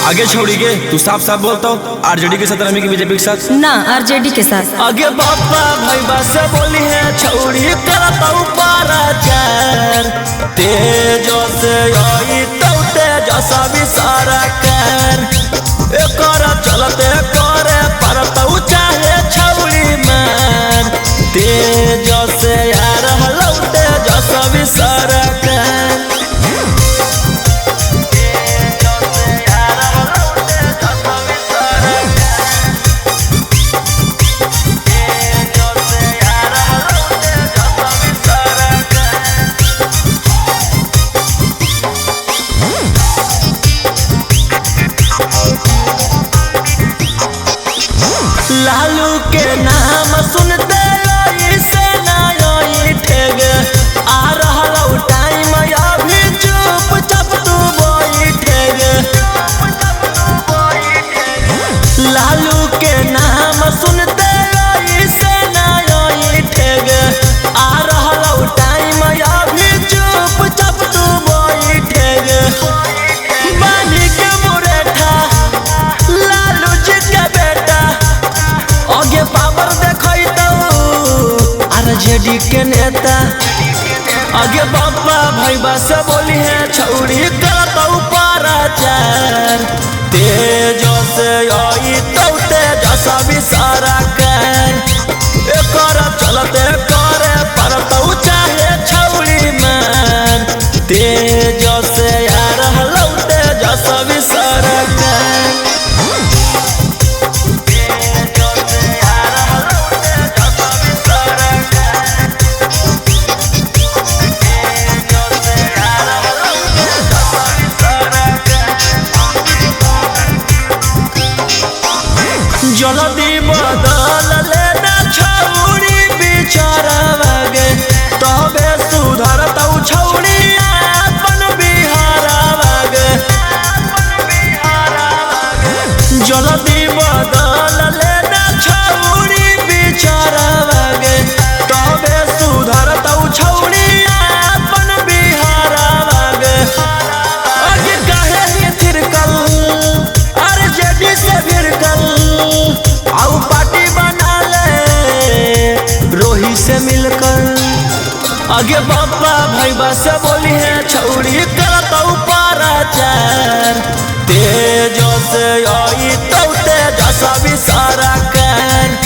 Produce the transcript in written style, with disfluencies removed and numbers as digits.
आगे छोड़ी के तू साफ साफ बोलता हो आरजेडी के साथ रमी की बीजेपी के साथ ना आरजेडी के साथ। आगे बापा भाई बस बोली है छोड़ी करता पाराचार तेजो से आई तो तेजसा भी सारा कर एकर चलते करे परता चाहे छौड़ी मार तेजो से यार हलौ तेजसा भी सारा कर लालू के नाम सुनते से नई ठेग आ रहा टाइम अभी चुपचाप तू बैठेग लालू के नाम सुनते से नई ठेग आ रहा टाइम अभी चुपचाप तू बैठेग बानी के मुरेठा लालू जी के बेटा आगे पावर देखई तो आरजेडी के नेता आगे बापा भाई बस बोली है छौड़ी करता पाराचार तेजो से आई तो तेजसा भी सारा कर एकर चलते करे परता चाहे छौड़ी मान तेजो से यार हलौ तेजसा भी सारा कर जल्दी बदल लेना छौड़ी बिचारा गे तबे सुधरता छौड़ी अपन बिहारा गे जल्दी बदल लेना छौड़ी बिचारा गे तबे सुधरता छौड़ी अपन बिहारा गे आगे काहे ही थिरकल आरजेडी से भिड़कल आउ पार्टी बना ले रोही से मिलकर आगे बापा भाई बस बोली है छौड़ी करता पाराचार तेजो से आई तो तेजसा भी सारा कर